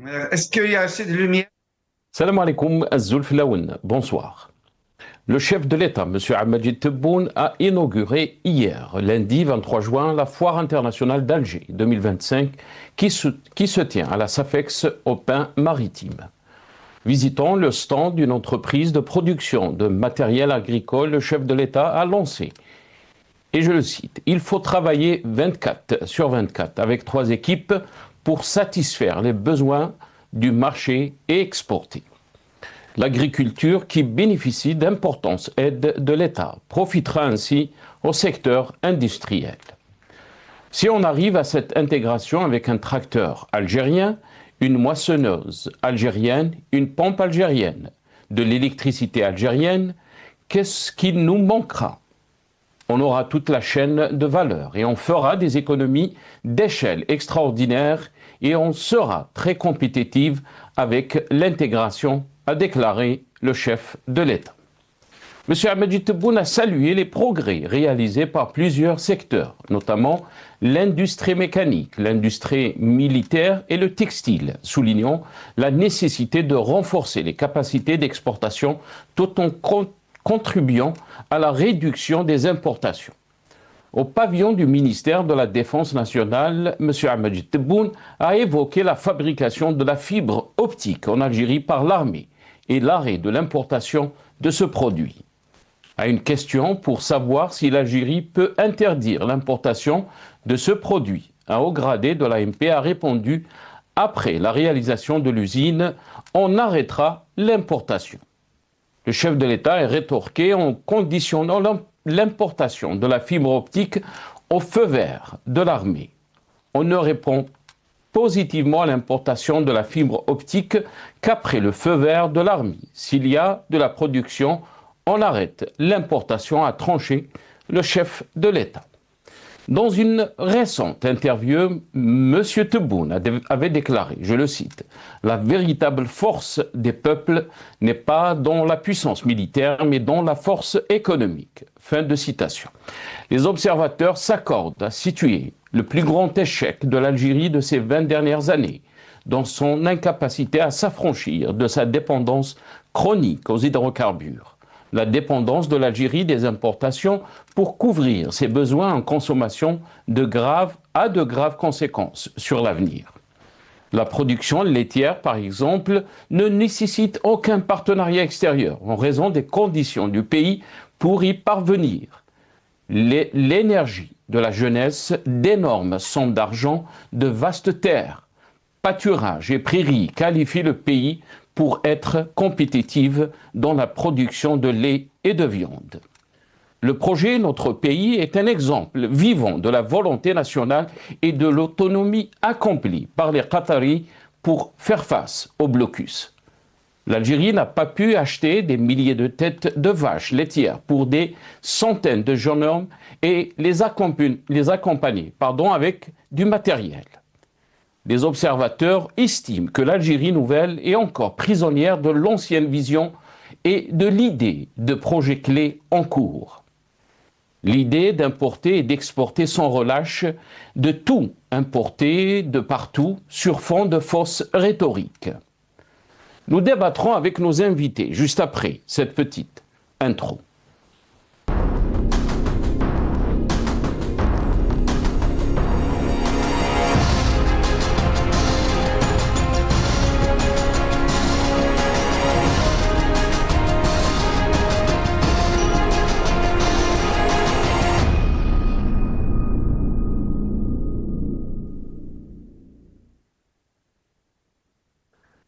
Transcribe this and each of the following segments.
Est-ce qu'il y a assez de lumière? Salam alaikum, Zulfilaoun. Bonsoir. Le chef de l'État, M. Ahmed Tebboune, a inauguré hier, lundi 23 juin, la Foire internationale d'Alger 2025 qui se tient à la SAFEX au Pin maritime. Visitant le stand d'une entreprise de production de matériel agricole, le chef de l'État a lancé, et je le cite, il faut travailler 24 sur 24 avec 3 équipes pour satisfaire les besoins du marché et exporter. L'agriculture, qui bénéficie d'importantes aides de l'État, profitera ainsi au secteur industriel. Si on arrive à cette intégration avec un tracteur algérien, une moissonneuse algérienne, une pompe algérienne, de l'électricité algérienne, qu'est-ce qu'il nous manquera? On aura toute la chaîne de valeur et on fera des économies d'échelle extraordinaires et on sera très compétitif avec l'intégration, a déclaré le chef de l'État. M. Ahmed Tebboune a salué les progrès réalisés par plusieurs secteurs, notamment l'industrie mécanique, l'industrie militaire et le textile, soulignant la nécessité de renforcer les capacités d'exportation tout en contribuant à la réduction des importations. Au pavillon du ministère de la Défense nationale, M. Ahmed Tebboune a évoqué la fabrication de la fibre optique en Algérie par l'armée et l'arrêt de l'importation de ce produit. À une question pour savoir si l'Algérie peut interdire l'importation de ce produit, un haut gradé de l'AMP a répondu « Après la réalisation de l'usine, on arrêtera l'importation ». Le chef de l'État a rétorqué en conditionnant l'importation de la fibre optique au feu vert de l'armée. On ne répond positivement à l'importation de la fibre optique qu'après le feu vert de l'armée. S'il y a de la production, on arrête l'importation, a tranché le chef de l'État. Dans une récente interview, M. Tebboune avait déclaré, je le cite, « La véritable force des peuples n'est pas dans la puissance militaire, mais dans la force économique. » Fin de citation. Les observateurs s'accordent à situer le plus grand échec de l'Algérie de ces 20 dernières années dans son incapacité à s'affranchir de sa dépendance chronique aux hydrocarbures. La dépendance de l'Algérie des importations pour couvrir ses besoins en consommation a de graves conséquences sur l'avenir. La production laitière, par exemple, ne nécessite aucun partenariat extérieur en raison des conditions du pays pour y parvenir. L'énergie de la jeunesse, d'énormes sommes d'argent, de vastes terres, pâturages et prairies qualifient le pays pour être compétitive dans la production de lait et de viande. Le projet Notre pays est un exemple vivant de la volonté nationale et de l'autonomie accomplie par les Qataris pour faire face au blocus. L'Algérie n'a pas pu acheter des milliers de têtes de vaches laitières pour des centaines de jeunes hommes et les accompagner avec du matériel. Les observateurs estiment que l'Algérie nouvelle est encore prisonnière de l'ancienne vision et de l'idée de projets clés en cours. L'idée d'importer et d'exporter sans relâche, de tout importer de partout sur fond de fausses rhétoriques. Nous débattrons avec nos invités juste après cette petite intro.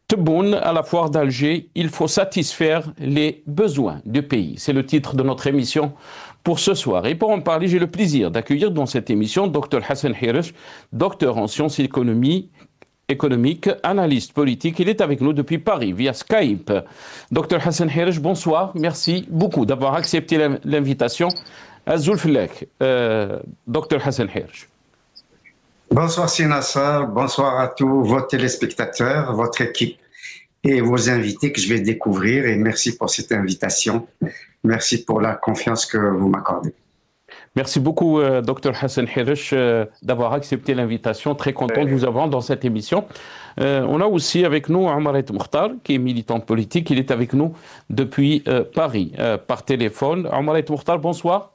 Tebboune, à la foire d'Alger, il faut satisfaire les besoins du pays. C'est le titre de notre émission pour ce soir. Et pour en parler, j'ai le plaisir d'accueillir dans cette émission Dr Hassan Hirsch, docteur en sciences économiques, analyste politique. Il est avec nous depuis Paris via Skype. Dr Hassan Hirsch, bonsoir. Merci beaucoup d'avoir accepté l'invitation. Azul Flek, Dr Hassan Hirsch. Bonsoir Sinassa, bonsoir à tous vos téléspectateurs, votre équipe et vos invités que je vais découvrir et merci pour cette invitation. Merci pour la confiance que vous m'accordez. Merci beaucoup, Dr Hassan Hirish, d'avoir accepté l'invitation. Très content de vous avoir dans cette émission. On a aussi avec nous Omar Mokhtar, qui est militant politique. Il est avec nous depuis Paris, par téléphone. Omar Mokhtar, bonsoir.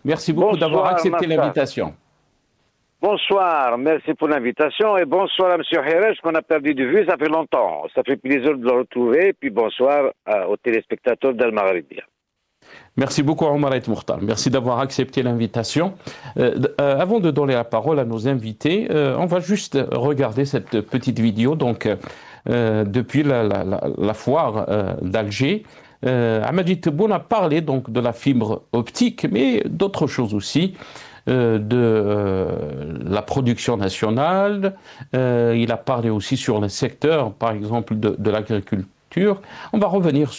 Merci beaucoup d'avoir accepté l'invitation. Bonsoir, merci pour l'invitation et bonsoir à M. Hirish qu'on a perdu de vue, ça fait longtemps. Ça fait plaisir de le retrouver. Puis bonsoir aux téléspectateurs d'Al Maghribia. Merci beaucoup, Omar Mokhtar. Merci d'avoir accepté l'invitation. Avant de donner la parole à nos invités, on va juste regarder cette petite vidéo. Donc, depuis la foire d'Alger, Majid Tebboune a parlé donc de la fibre optique, mais d'autres choses aussi. De la production nationale. Il a parlé aussi sur le secteur, par exemple, de l'agriculture. On va revenir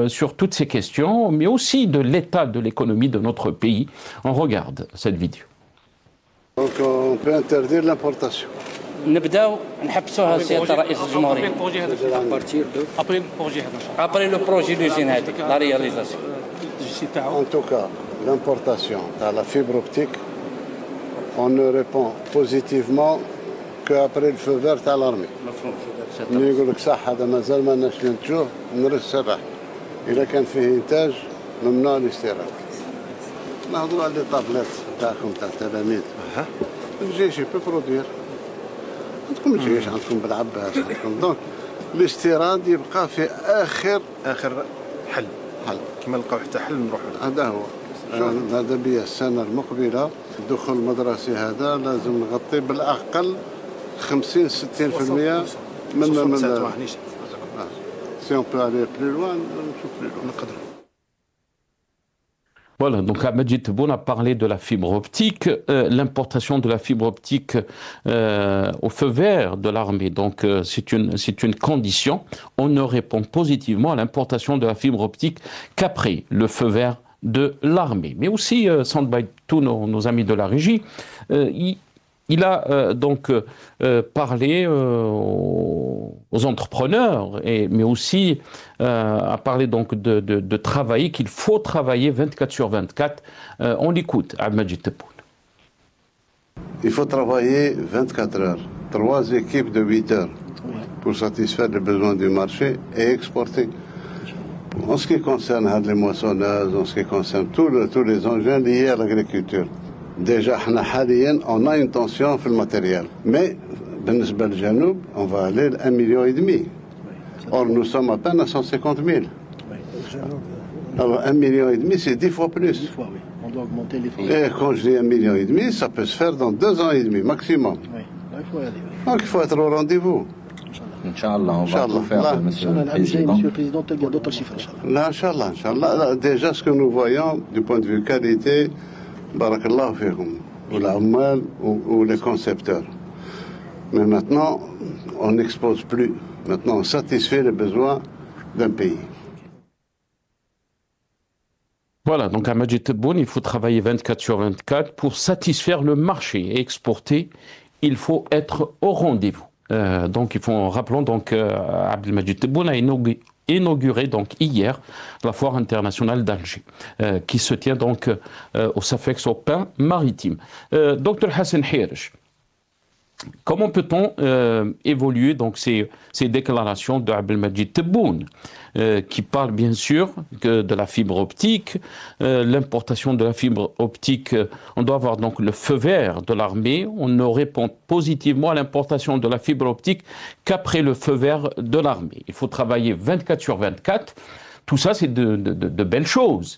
sur toutes ces questions, mais aussi de l'état de l'économie de notre pays. On regarde cette vidéo. Donc on peut interdire l'importation. نبداو نحبسوها سيادة رئيس الجمهورية. Après le projet d'usine هذيك, la réalisation. En tout cas, l'importation à la fibre optique, on ne répond positivement qu'après le feu vert à l'armée. اللي يقول لك صح هذا مازال ما لناش ننتجوه نرسل الراحل. إذا كان فيه إنتاج ممنوع الاستيراد. نهضروا على لي طابلات تاعكم تاع التلاميذ. الجيش يبي برودوير. عندكم الجيش عندكم بالعباس عندكم دونك الاستيراد يبقى في آخر حل كما نلقاو حتى حل نروحوا هذا هو. هذا بيا السنة المقبلة الدخول المدرسي هذا لازم نغطي بالأقل 50-60% من si on peut aller plus loin, plus loin. Voilà, donc Majid Tebboune a parlé de la fibre optique, l'importation de la fibre optique au feu vert de l'armée. Donc c'est une condition. On ne répond positivement à l'importation de la fibre optique qu'après le feu vert de l'armée. Mais aussi, Sandbay, tous nos amis de la régie, il a donc parlé aux entrepreneurs, mais aussi a parlé donc de travailler, qu'il faut travailler 24 sur 24. On l'écoute, Majid Tebboune. Il faut travailler 24 heures, 3 équipes de 8 heures pour satisfaire les besoins du marché et exporter. En ce qui concerne les moissonneuses, en ce qui concerne tous les engins liés à l'agriculture, déjà, on a une tension sur le matériel. Mais, بالنسبة للجنوب, on va aller à 1,5 million. Or, nous sommes à peine à 150 000. Alors, 1,5 million, c'est 10 fois plus. 10 fois, oui. On doit augmenter les fonds. Et quand je dis 1,5 million, ça peut se faire dans 2 ans et demi, maximum. Oui, là, il faut y aller. Oui. Donc, il faut être au rendez-vous. Inch'Allah, on va tout faire, Monsieur le Président. Monsieur le Président, il y a d'autres chiffres, Inch'Allah. Là, Inch'Allah. Déjà, ce que nous voyons, du point de vue qualité, barakallah fikum, ou l'ammal, ou les concepteurs. Mais maintenant, on n'expose plus. Maintenant, on satisfait les besoins d'un pays. Voilà, donc à Majid Tebboune, il faut travailler 24 sur 24 pour satisfaire le marché et exporter. Il faut être au rendez-vous. Donc, rappelons donc, Abdelmajid Tebboune a inauguré donc hier la foire internationale d'Alger, qui se tient donc au Safex, au Pain Maritime. Dr Hassan Hirish, comment peut-on évoluer donc ces déclarations de Abdelmajid Tebboune, qui parle bien sûr de la fibre optique, l'importation de la fibre optique, on doit avoir donc le feu vert de l'armée, on ne répond positivement à l'importation de la fibre optique qu'après le feu vert de l'armée. Il faut travailler 24 sur 24. Tout ça, c'est de belles choses.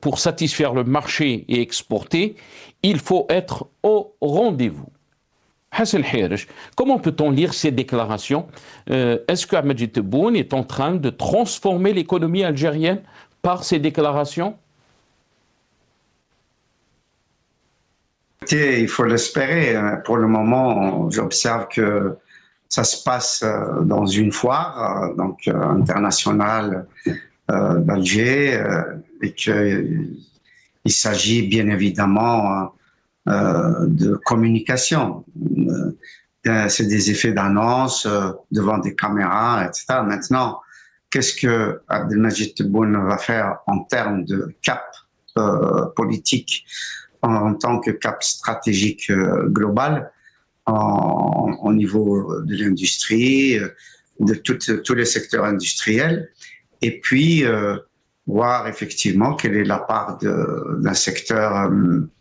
Pour satisfaire le marché et exporter, il faut être au rendez-vous. Hassan Hirish, comment peut-on lire ces déclarations? Est-ce que Majid Tebboune est en train de transformer l'économie algérienne par ces déclarations? Il faut l'espérer. Pour le moment, j'observe que ça se passe dans une foire internationale d'Alger et qu'il s'agit bien évidemment de communication. C'est des effets d'annonce devant des caméras, etc. Maintenant, qu'est-ce que Abdelmajid Tebboune va faire en termes de cap politique en tant que cap stratégique global au niveau de l'industrie, de tous les secteurs industriels, et puis voir effectivement quelle est la part d'un secteur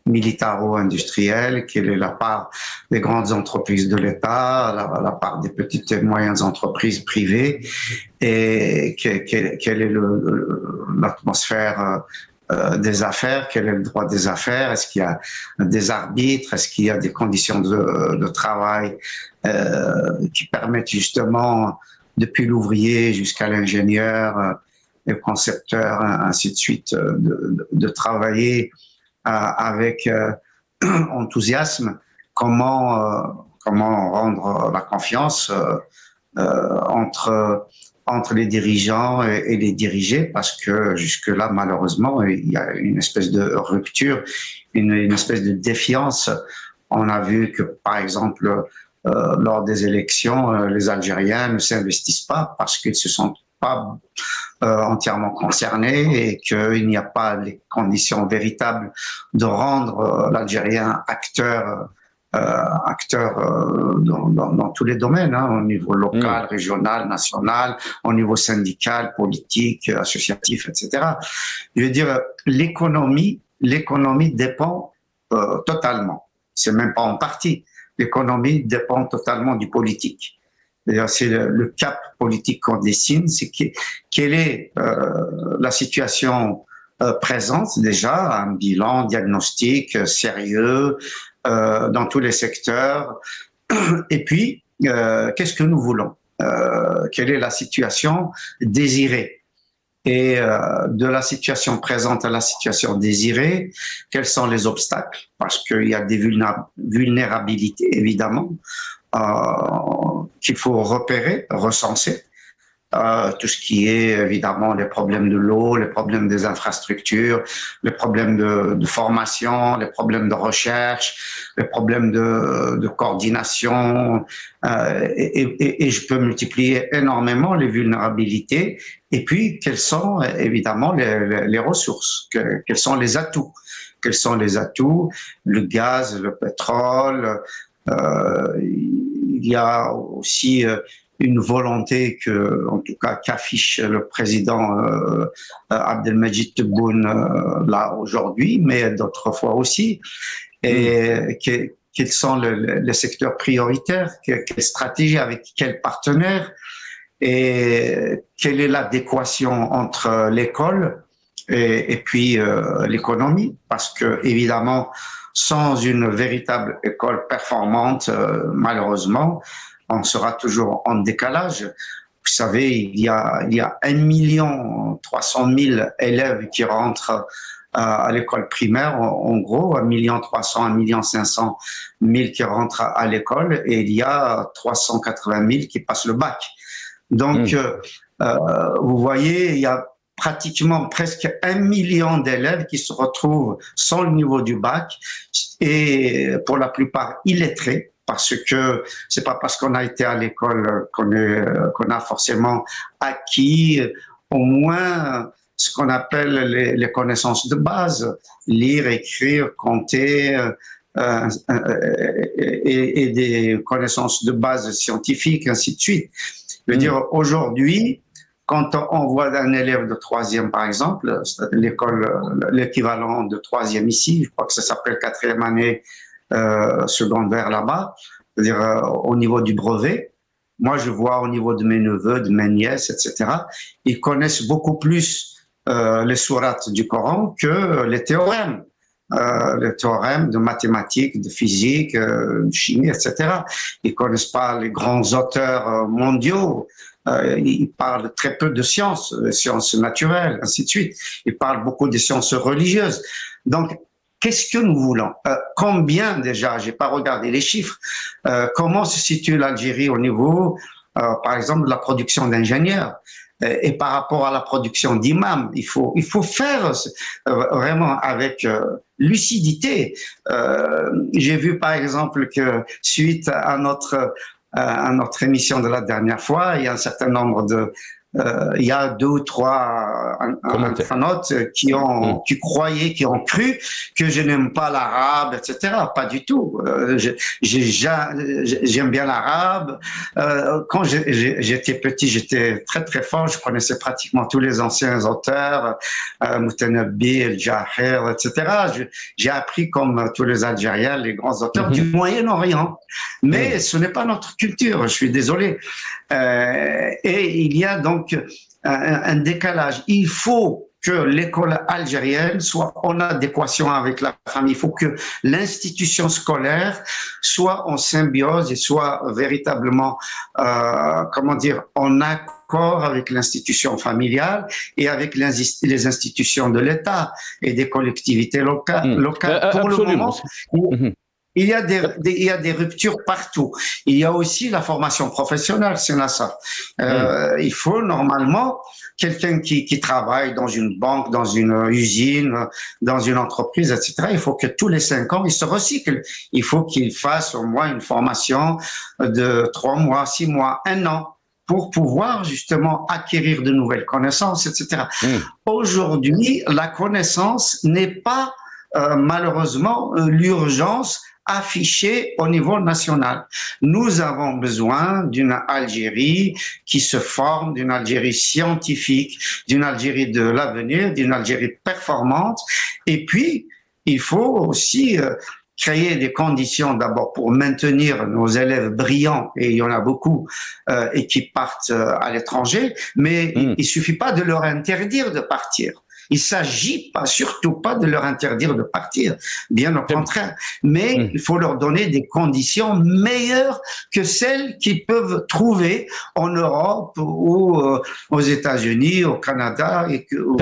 militaro-industriel, quelle est la part des grandes entreprises de l'État, la part des petites et moyennes entreprises privées, et quelle est l'atmosphère des affaires, quel est le droit des affaires, est-ce qu'il y a des arbitres, est-ce qu'il y a des conditions de travail qui permettent justement, depuis l'ouvrier jusqu'à l'ingénieur, le concepteur, ainsi de suite, de travailler avec enthousiasme, comment rendre la confiance entre les dirigeants et les dirigés, parce que jusque-là, malheureusement, il y a une espèce de rupture, une espèce de défiance. On a vu que, par exemple, lors des élections, les Algériens ne s'investissent pas parce qu'ils ne se sentent pas entièrement concernés et qu'il n'y a pas les conditions véritables de rendre l'Algérien acteur dans tous les domaines, au niveau local, régional, national, au niveau syndical, politique, associatif, etc. Je veux dire, l'économie dépend totalement. C'est même pas en partie. L'économie dépend totalement du politique. C'est le cap politique qu'on dessine, c'est quelle est la situation présente déjà, un bilan diagnostic sérieux dans tous les secteurs, et puis qu'est-ce que nous voulons, quelle est la situation désirée, et de la situation présente à la situation désirée, quels sont les obstacles, parce qu'il y a des vulnérabilités évidemment, qu'il faut repérer, recenser. Tout ce qui est évidemment les problèmes de l'eau, les problèmes des infrastructures, les problèmes de formation, les problèmes de recherche, les problèmes de coordination, et je peux multiplier énormément les vulnérabilités. Et puis, quelles sont évidemment les ressources, quels sont les atouts, le gaz, le pétrole. Il y a aussi une volonté en tout cas, qu'affiche le président Abdelmadjid Tebboune là aujourd'hui, mais d'autres fois aussi. Et quels sont les secteurs prioritaires, quelle stratégie, avec quels partenaires, et quelle est l'adéquation entre l'école et puis l'économie, parce que évidemment, sans une véritable école performante, malheureusement, on sera toujours en décalage. Vous savez, il y a 1 300 000 élèves qui rentrent à l'école primaire, en gros, 1 300 000, 1 500 000 qui rentrent à l'école, et il y a 380 000 qui passent le bac. Donc, vous voyez, il y a pratiquement presque 1 million d'élèves qui se retrouvent sans le niveau du bac, et pour la plupart illettrés, parce que c'est pas parce qu'on a été à l'école qu'on a forcément acquis au moins ce qu'on appelle les connaissances de base, lire, écrire, compter, et des connaissances de base scientifiques, ainsi de suite. Je veux dire, aujourd'hui, quand on voit un élève de 3e, par exemple, l'équivalent de 3e ici, je crois que ça s'appelle 4e année secondaire là-bas, c'est-à-dire au niveau du brevet. Moi, je vois au niveau de mes neveux, de mes nièces, etc., ils connaissent beaucoup plus les sourates du Coran que les théorèmes de mathématiques, de physique, de chimie, etc. Ils connaissent pas les grands auteurs mondiaux. Ils parlent très peu de sciences naturelles, ainsi de suite. Ils parlent beaucoup des sciences religieuses. Donc, qu'est-ce que nous voulons? Combien déjà, j'ai pas regardé les chiffres, comment se situe l'Algérie au niveau, par exemple, de la production d'ingénieurs? Et par rapport à la production d'imams, il faut faire vraiment avec lucidité. J'ai vu par exemple que suite à notre émission de la dernière fois, il y a un certain nombre il y a 2 ou 3 internautes qui ont cru que je n'aime pas l'arabe, etc. Pas du tout. J'aime bien l'arabe. Quand j'étais petit, j'étais très très fort. Je connaissais pratiquement tous les anciens auteurs, Moutanabbi, El Jahir, etc. J'ai appris comme tous les Algériens, les grands auteurs du Moyen-Orient. Mais ce n'est pas notre culture, je suis désolé. Et il y a donc un décalage. Il faut que l'école algérienne soit en adéquation avec la famille. Il faut que l'institution scolaire soit en symbiose et soit véritablement, en accord avec l'institution familiale et avec les institutions de l'État et des collectivités locales. Pour le moment, il y a des ruptures partout. Il y a aussi la formation professionnelle, c'est ça. Il faut normalement quelqu'un qui travaille dans une banque, dans une usine, dans une entreprise, etc. Il faut que tous les 5 ans, il se recycle. Il faut qu'il fasse au moins une formation de 3 mois, 6 mois, 1 an pour pouvoir justement acquérir de nouvelles connaissances, etc. Aujourd'hui, la connaissance n'est pas malheureusement l'urgence affichée au niveau national. Nous avons besoin d'une Algérie qui se forme, d'une Algérie scientifique, d'une Algérie de l'avenir, d'une Algérie performante. Et puis, il faut aussi créer des conditions d'abord pour maintenir nos élèves brillants, et il y en a beaucoup, et qui partent à l'étranger, mais il suffit pas de leur interdire de partir. Il s'agit surtout pas de leur interdire de partir, bien au contraire. Mais il faut leur donner des conditions meilleures que celles qu'ils peuvent trouver en Europe ou aux États-Unis, au Canada ou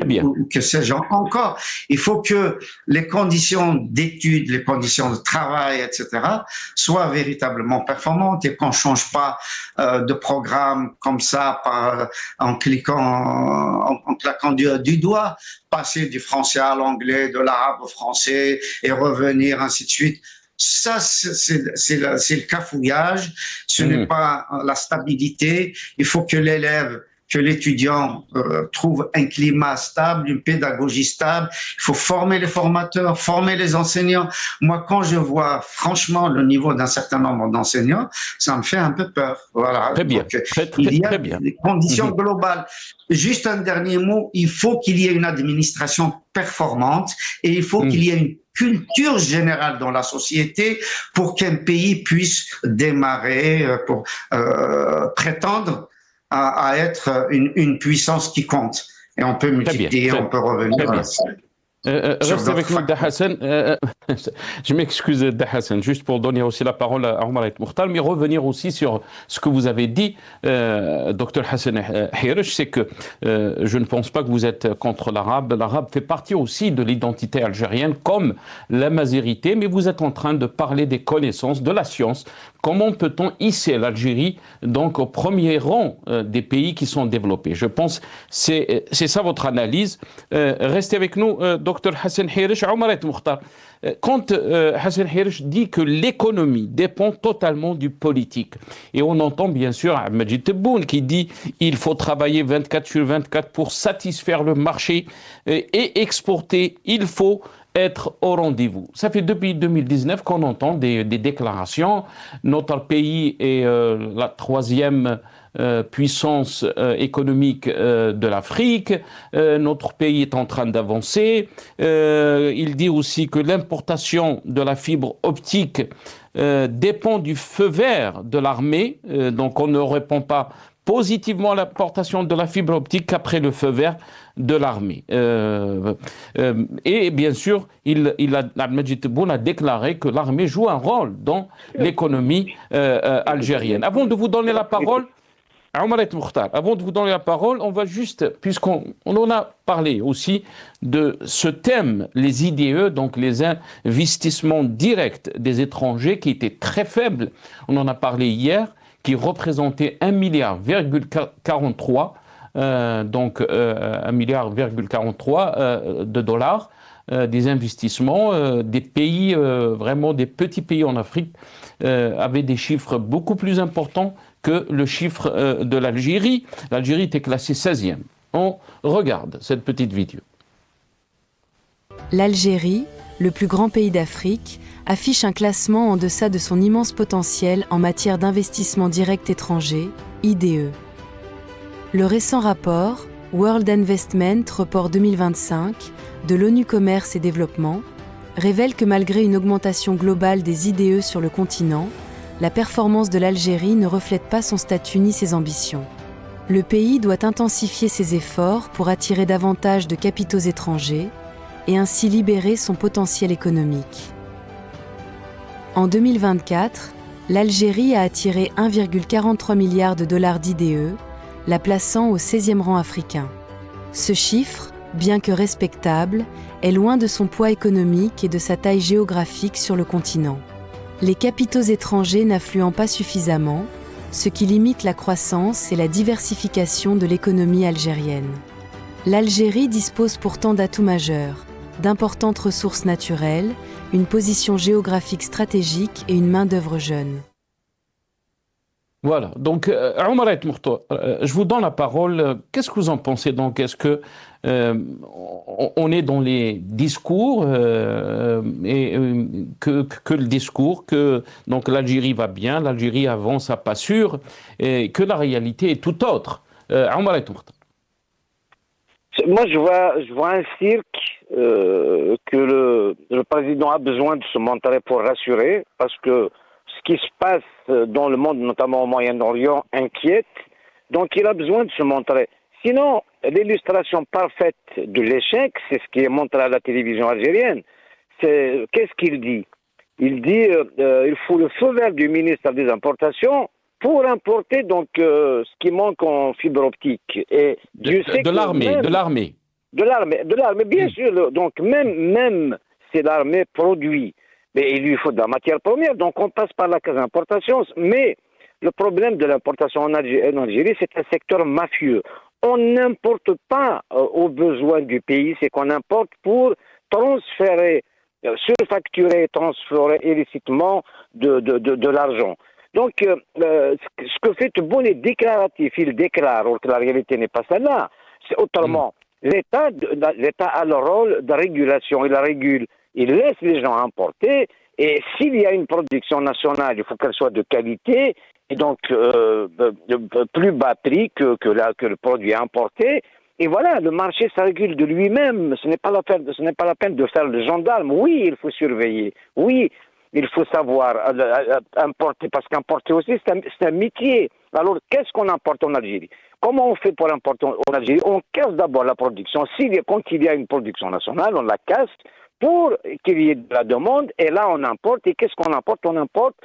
que sais-je encore. Il faut que les conditions d'études, les conditions de travail, etc., soient véritablement performantes et qu'on change pas de programme comme ça en claquant du doigt. Passer du français à l'anglais, de l'arabe au français et revenir, ainsi de suite. Ça, c'est le cafouillage, ce n'est pas la stabilité. Il faut que l'étudiant trouve un climat stable, une pédagogie stable. Il faut former les formateurs, former les enseignants. Moi, quand je vois franchement le niveau d'un certain nombre d'enseignants, ça me fait un peu peur. Voilà. Très bien. Donc, il y a des conditions globales. Juste un dernier mot, il faut qu'il y ait une administration performante et il faut qu'il y ait une culture générale dans la société pour qu'un pays puisse démarrer, pour prétendre à être une puissance qui compte. Et on peut multiplier, on peut revenir. Reste avec nous, Dahassan. Je m'excuse, Dahassan, juste pour donner aussi la parole à Omar Mokhtar, mais revenir aussi sur ce que vous avez dit, Dr Hassan Hirish, c'est que je ne pense pas que vous êtes contre l'arabe. L'arabe fait partie aussi de l'identité algérienne, comme la mazérité, mais vous êtes en train de parler des connaissances, de la science. Comment peut-on hisser l'Algérie donc au premier rang des pays qui sont développés? Je pense que c'est ça votre analyse. Restez avec nous, Dr Hassan Hirish. Omar Mokhtar, quand Hassan Hirish dit que l'économie dépend totalement du politique, et on entend bien sûr Majid Tebboune qui dit il faut travailler 24/24 pour satisfaire le marché et exporter, il faut être au rendez-vous. Ça fait depuis 2019 qu'on entend des déclarations. Notre pays est la 3e puissance économique de l'Afrique. Notre pays est en train d'avancer. Il dit aussi que l'importation de la fibre optique dépend du feu vert de l'armée. Donc on ne répond pas positivement à l'importation de la fibre optique qu'après le feu vert de l'armée. Et bien sûr, Majid Tebboune a déclaré que l'armée joue un rôle dans l'économie algérienne. Avant de vous donner la parole, Omar Mokhtar, avant de vous donner la parole, on va juste, puisqu'on en a parlé aussi de ce thème, les IDE, donc les investissements directs des étrangers qui étaient très faibles. On en a parlé hier, qui représentait 1,43 milliard, donc 1,43 milliard de dollars des investissements. Des pays, vraiment des petits pays en Afrique, avaient des chiffres beaucoup plus importants que le chiffre de l'Algérie. L'Algérie était classée 16e. On regarde cette petite vidéo. L'Algérie, le plus grand pays d'Afrique, affiche un classement en deçà de son immense potentiel en matière d'investissement direct étranger, IDE. Le récent rapport World Investment Report 2025 de l'ONU Commerce et Développement révèle que malgré une augmentation globale des IDE sur le continent, la performance de l'Algérie ne reflète pas son statut ni ses ambitions. Le pays doit intensifier ses efforts pour attirer davantage de capitaux étrangers et ainsi libérer son potentiel économique. En 2024, l'Algérie a attiré 1,43 milliard de dollars d'IDE, la plaçant au 16e rang africain. Ce chiffre, bien que respectable, est loin de son poids économique et de sa taille géographique sur le continent. Les capitaux étrangers n'affluent pas suffisamment, ce qui limite la croissance et la diversification de l'économie algérienne. L'Algérie dispose pourtant d'atouts majeurs, d'importantes ressources naturelles, une position géographique stratégique et une main-d'œuvre jeune. Voilà, donc Omar El Mortoua, je vous donne la parole. Qu'est-ce que vous en pensez donc? Est-ce que on est dans les discours et que le discours que donc l'Algérie va bien, l'Algérie avance à pas sûr, et que la réalité est tout autre? Omar El Mortoua. Moi, je vois un cirque que le président a besoin de se montrer pour rassurer, parce que ce qui se passe dans le monde, notamment au Moyen-Orient, inquiète. Donc, il a besoin de se montrer. Sinon, l'illustration parfaite de l'échec, c'est ce qui est montré à la télévision algérienne. Qu'est-ce qu'il dit? Il dit il faut le feu vert du ministre des Importations pour importer donc ce qui manque en fibre optique. Et Dieu sait de l'armée, bien sûr. Donc même si l'armée produit, mais il lui faut de la matière première, donc on passe par la case importation. Mais le problème de l'importation en Algérie, c'est un secteur mafieux. On n'importe pas aux besoins du pays, c'est qu'on importe pour transférer, surfacturer, transférer illicitement de l'argent. Donc, ce que fait Tebboune est déclaratif. Il déclare, alors que la réalité n'est pas celle-là. Autrement, l'État a le rôle de régulation. Il la régule. Il laisse les gens importer. Et s'il y a une production nationale, il faut qu'elle soit de qualité et donc plus bas prix que le produit importé. Et voilà, le marché, ça régule de lui-même. Ce n'est pas la peine de faire le gendarme. Oui, il faut surveiller. Oui, il faut savoir importer, parce qu'importer aussi, c'est un métier. Alors, qu'est-ce qu'on importe en Algérie? Comment on fait pour importer en Algérie? On casse d'abord la production. Quand il y a une production nationale, on la casse pour qu'il y ait de la demande. Et là, on importe. Et qu'est-ce qu'on importe? On importe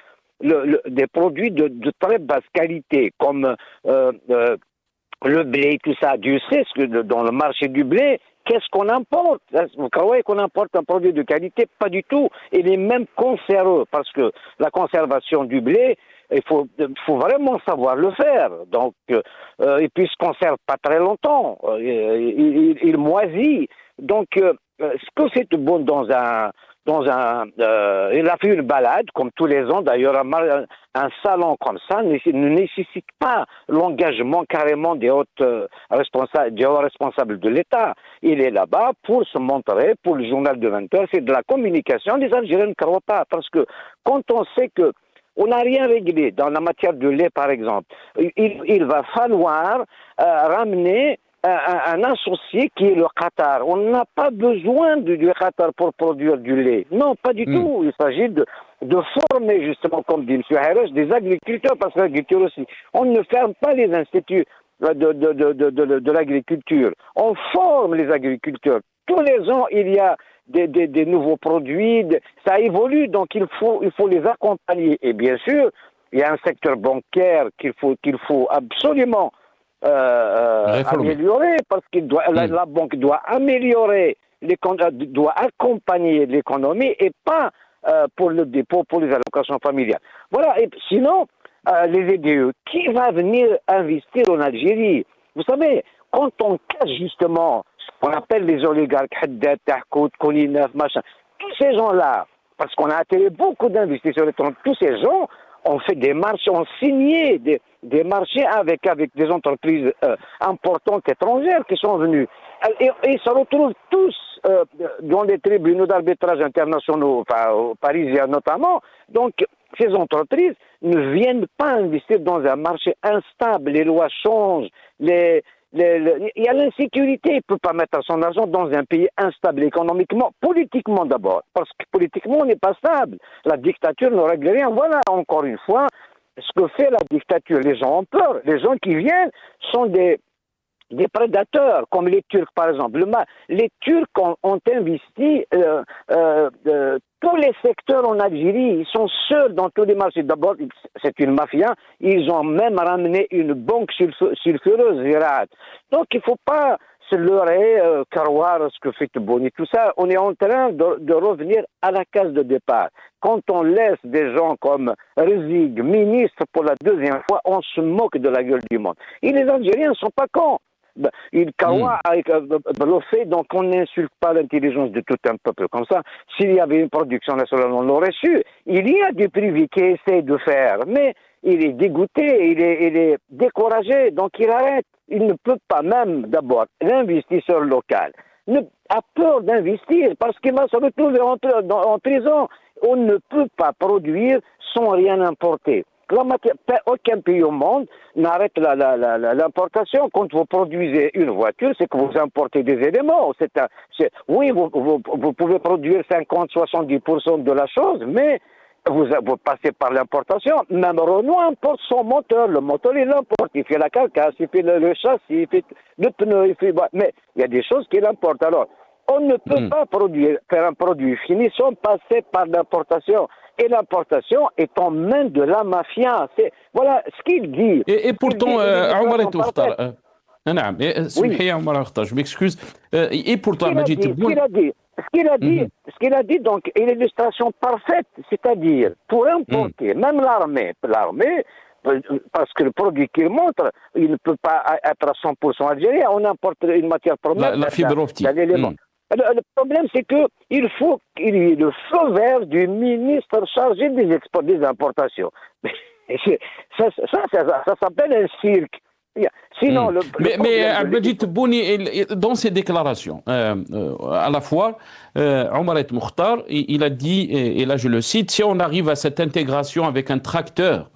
des produits de très basse qualité, comme le blé, tout ça. Dieu sait ce que dans le marché du blé, qu'est-ce qu'on importe? Vous croyez qu'on importe un produit de qualité? Pas du tout. Il est même conserveux, parce que la conservation du blé, il faut vraiment savoir le faire. Donc, et puis il se conserve pas très longtemps. Il moisit. Donc, ce que c'est bon il a fait une balade, comme tous les ans. D'ailleurs, un salon comme ça ne nécessite pas l'engagement carrément des hauts responsables de l'État. Il est là-bas pour se montrer, pour le journal de 20 heures. C'est de la communication. Les Algériens ne croient pas, parce que quand on sait que on n'a rien réglé dans la matière de lait, par exemple, il va falloir ramener un associé qui est le Qatar. On n'a pas besoin du Qatar pour produire du lait. Non, pas du tout. Il s'agit de former, justement, comme dit M. Harris, des agriculteurs, parce que l'agriculture aussi. On ne ferme pas les instituts de l'agriculture. On forme les agriculteurs. Tous les ans, il y a des nouveaux produits. Ça évolue, donc il faut les accompagner. Et bien sûr, il y a un secteur bancaire qu'il faut absolument améliorer, parce que la banque doit améliorer, doit accompagner l'économie et pas pour le dépôt, pour les allocations familiales. Voilà, et sinon, les EDE, qui va venir investir en Algérie? Vous savez, quand on casse justement ce qu'on appelle les oligarques, Haddad, Tahkout, Koulinef, machin. Tous ces gens-là, parce qu'on a attiré beaucoup d'investisseurs étrangers, tous ces gens ont fait des marchés, ont signé des marchés avec des entreprises importantes étrangères qui sont venues. Et ils se retrouvent tous dans les tribunaux d'arbitrage internationaux, enfin, parisiens notamment. Donc, ces entreprises ne viennent pas investir dans un marché instable. Les lois changent, il y a l'insécurité. Il ne peut pas mettre son argent dans un pays instable économiquement, politiquement d'abord, parce que politiquement on n'est pas stable. La dictature ne règle rien. Voilà encore une fois ce que fait la dictature. Les gens ont peur. Les gens qui viennent sont des prédateurs, comme les Turcs par exemple. Les Turcs ont investi tous les secteurs en Algérie. Ils sont seuls dans tous les marchés. D'abord, c'est une mafia. Ils ont même ramené une banque sulfureuse, Ziraat. Donc il ne faut pas se leurrer, croire ce que fait Tebboune et tout ça. On est en train de revenir à la case de départ. Quand on laisse des gens comme Rezig, ministre pour la deuxième fois, on se moque de la gueule du monde. Et les Algériens ne sont pas cons. Il croit avec le fait, donc on n'insulte pas l'intelligence de tout un peuple comme ça. S'il y avait une production nationale, on l'aurait su. Il y a des privés qui essaient de faire, mais il est dégoûté, il est découragé, donc il arrête. Il ne peut pas même, d'abord, l'investisseur local a peur d'investir parce qu'il va se retrouver en prison. On ne peut pas produire sans rien importer. Aucun pays au monde n'arrête l'importation. Quand vous produisez une voiture, c'est que vous importez des éléments. Oui, vous pouvez produire 50-70% de la chose, mais vous passez par l'importation. Même Renault importe son moteur. Le moteur, il l'importe. Il fait la carcasse, il fait le châssis, il fait le pneu. Mais il y a des choses qu'il importe. Alors, on ne peut pas faire un produit fini sans passer par l'importation. Et l'importation est en main de la mafia. Voilà ce qu'il dit. Et pourtant, Omar Toukhtar, je m'excuse. Et pourtant, Majid Tebboune... Ce qu'il a dit, donc, est l'illustration parfaite. C'est-à-dire, pour importer, même l'armée, parce que le produit qu'il montre, il ne peut pas être à 100% algérien. On importe une matière première. La fibre optique. Le problème, c'est qu'il faut qu'il y ait le feu vert du ministre chargé des importations. Ça s'appelle un cirque. Sinon, mais Majid Tebboune, dans ses déclarations, à la fois, Omar Toukhtar, il a dit, et là je le cite, si on arrive à cette intégration avec un tracteur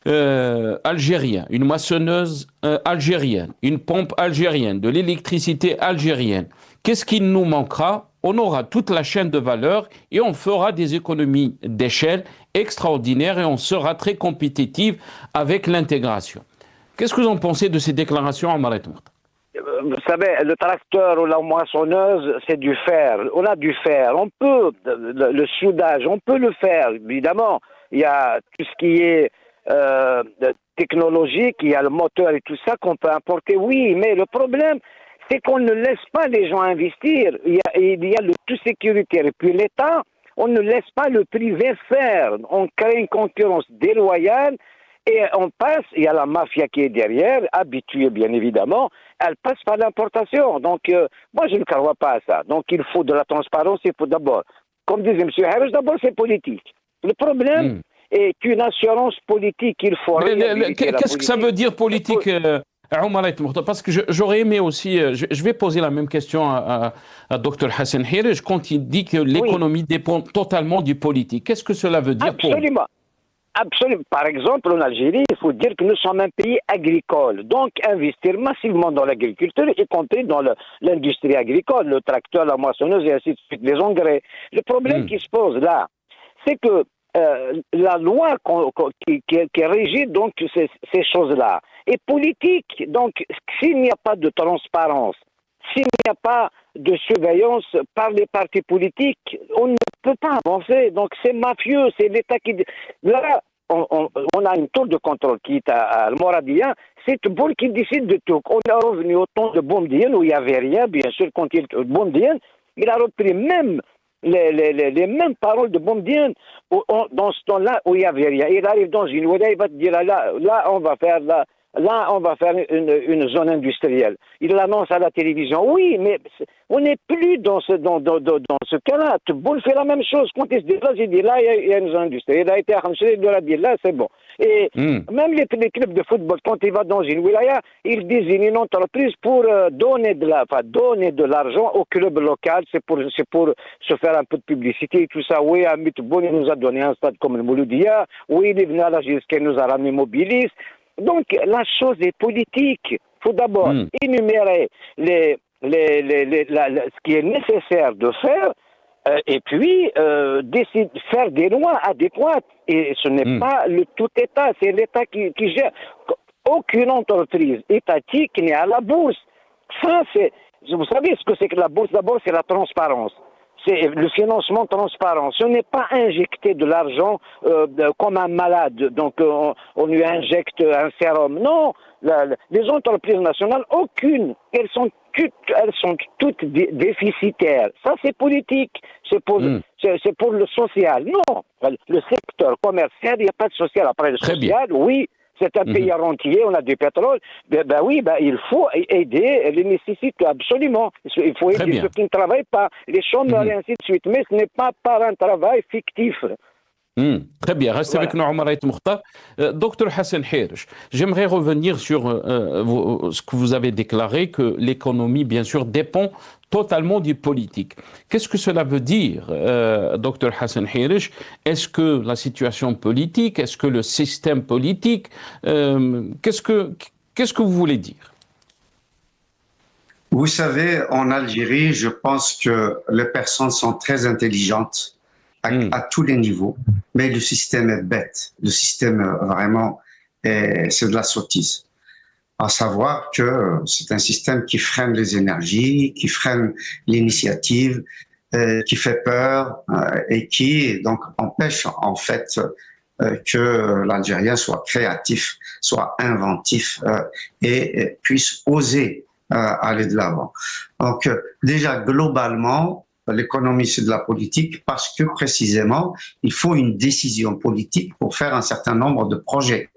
algérien, une moissonneuse algérienne, une pompe algérienne, de l'électricité algérienne, qu'est-ce qui nous manquera? On aura toute la chaîne de valeur et on fera des économies d'échelle extraordinaires et on sera très compétitif avec l'intégration. Qu'est-ce que vous en pensez de ces déclarations, Omar Toukhtar? Vous savez, le tracteur ou la moissonneuse, c'est du fer. On a du fer. On peut, le soudage, on peut le faire. Évidemment, il y a tout ce qui est technologique, il y a le moteur et tout ça qu'on peut importer. Oui, mais le problème, c'est qu'on ne laisse pas les gens investir. Il y a le tout sécuritaire. Et puis l'État, on ne laisse pas le privé faire. On crée une concurrence déloyale. Et on passe, il y a la mafia qui est derrière, habituée bien évidemment, elle passe par l'importation. Donc, moi je ne crois pas à ça. Donc, il faut de la transparence, il faut d'abord, comme disait M. Harris, d'abord c'est politique. Le problème est une assurance politique, il faut... Qu'est-ce que ça veut dire politique, Omar Toukhtar? Parce que j'aurais aimé aussi, je vais poser la même question à Dr Hassan Hirij, quand il dit que l'économie dépend totalement du politique. Qu'est-ce que cela veut dire pour... Absolument. Par exemple, en Algérie, il faut dire que nous sommes un pays agricole. Donc, investir massivement dans l'agriculture, y compris dans l'industrie agricole, le tracteur, la moissonneuse et ainsi de suite, les engrais. Le problème qui se pose là, c'est que la loi qui régit donc ces choses-là est politique. Donc, s'il n'y a pas de transparence, s'il n'y a pas de surveillance par les partis politiques, on ne peut pas avancer. Donc c'est mafieux, c'est l'État qui... Là, on a une tour de contrôle qui est à Al-Mouradia, c'est Tebboune qui décide de tout. On est revenu au temps de Boumediene où il n'y avait rien, bien sûr, quand Boumediene, il a repris même les mêmes paroles de Boumediene dans ce temps-là où il n'y avait rien. Il arrive dans une ouïe, il va te dire là on va faire là, on va faire une zone industrielle. Il l'annonce à la télévision. Oui, mais on n'est plus dans ce cas-là. Tebboune fait la même chose. Quand il se dit là, il dit là, il y a une zone industrielle. Il a été à Khamchili, il a dit là, c'est bon. Et même les clubs de football, quand il va dans une wilaya, ils désignent une entreprise pour donner de l'argent au club local. C'est pour se faire un peu de publicité et tout ça. Oui, Amit Tebboune, il nous a donné un stade comme le Mouloudia. Oui, il est venu à la GSK, il nous a ramené Mobilis. Donc, la chose est politique. Il faut d'abord énumérer ce qui est nécessaire de faire et puis faire des lois adéquates. Et ce n'est pas le tout État, c'est l'État qui gère. Aucune entreprise étatique n'est à la bourse. Ça, vous savez ce que c'est que la bourse? D'abord, c'est la transparence. C'est le financement transparent. Ce n'est pas injecter de l'argent comme un malade. Donc, on lui injecte un sérum. Non, les entreprises nationales, aucune, elles sont toutes déficitaires. Ça, c'est politique. C'est pour le social. Non, le secteur commercial, il n'y a pas de social. Après, le social, oui. C'est un pays rentier, on a du pétrole. Il faut aider les nécessités, absolument. Il faut aider ceux qui ne travaillent pas, les chômeurs et ainsi de suite. Mais ce n'est pas par un travail fictif. Très bien, restez avec nous, Omar Ait Mokhtar. Docteur Hassan Hairiche, j'aimerais revenir sur ce que vous avez déclaré, que l'économie, bien sûr, dépend totalement du politique. Qu'est-ce que cela veut dire, Docteur Hassan Hairiche? Est-ce que la situation politique, est-ce que le système politique, qu'est-ce que vous voulez dire? Vous savez, en Algérie, je pense que les personnes sont très intelligentes à tous les niveaux, mais le système est bête. Le système, vraiment, c'est de la sottise. À savoir que c'est un système qui freine les énergies, qui freine l'initiative, qui fait peur et qui donc empêche en fait que l'Algérien soit créatif, soit inventif et puisse oser aller de l'avant. Donc déjà globalement, l'économie, c'est de la politique parce que précisément, il faut une décision politique pour faire un certain nombre de projets.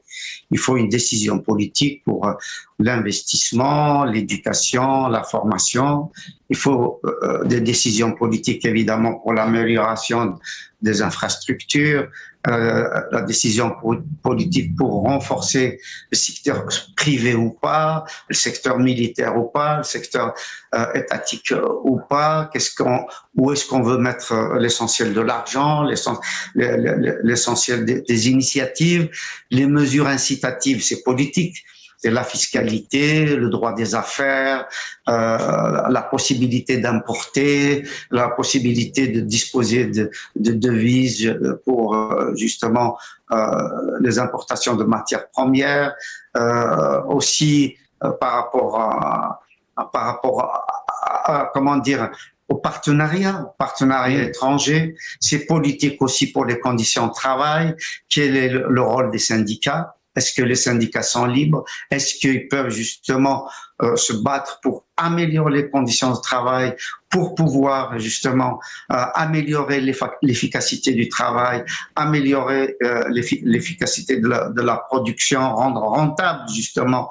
Il faut une décision politique pour l'investissement, l'éducation, la formation. Il faut des décisions politiques, évidemment, pour l'amélioration des infrastructures, la décision politique pour renforcer le secteur privé ou pas, le secteur militaire ou pas, le secteur étatique ou pas, où est-ce qu'on veut mettre l'essentiel de l'argent, l'essentiel des initiatives, les mesures incitatives, c'est politique. C'est la fiscalité, le droit des affaires, la possibilité d'importer, la possibilité de disposer de devises pour justement les importations de matières premières, aussi par rapport à comment dire, au partenariat étranger. C'est politique aussi pour les conditions de travail. Quel est le rôle des syndicats? Est-ce que les syndicats sont libres? Est-ce qu'ils peuvent justement se battre pour améliorer les conditions de travail, pour pouvoir justement améliorer l'efficacité du travail, améliorer l'efficacité de la production, rendre rentable justement,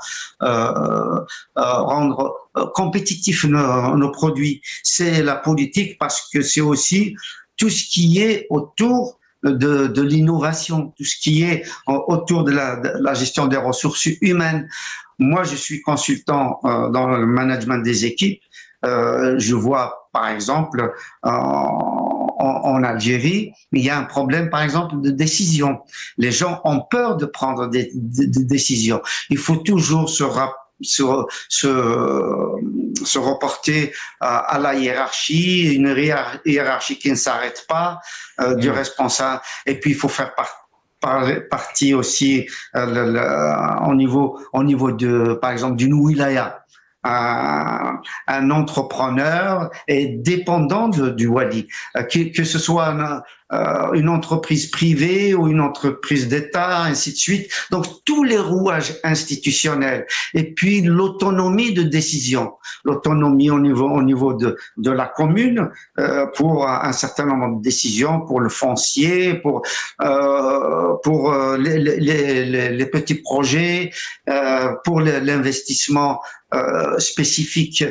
rendre compétitifs nos produits? C'est la politique parce que c'est aussi tout ce qui est autour de l'innovation, tout ce qui est autour de la gestion des ressources humaines. Moi, je suis consultant dans le management des équipes. Je vois, par exemple, en Algérie, il y a un problème, par exemple, de décision. Les gens ont peur de prendre des décisions. Il faut toujours se reporter à la hiérarchie, une hiérarchie qui ne s'arrête pas, du responsable. Et puis, il faut faire partie aussi au niveau de, par exemple, d'une wilaya. Un entrepreneur est dépendant du wali, que ce soit une entreprise privée ou une entreprise d'État, ainsi de suite. Donc tous les rouages institutionnels et puis l'autonomie de décision, l'autonomie au niveau de la commune pour un certain nombre de décisions, pour le foncier, pour les petits projets, pour l'investissement spécifique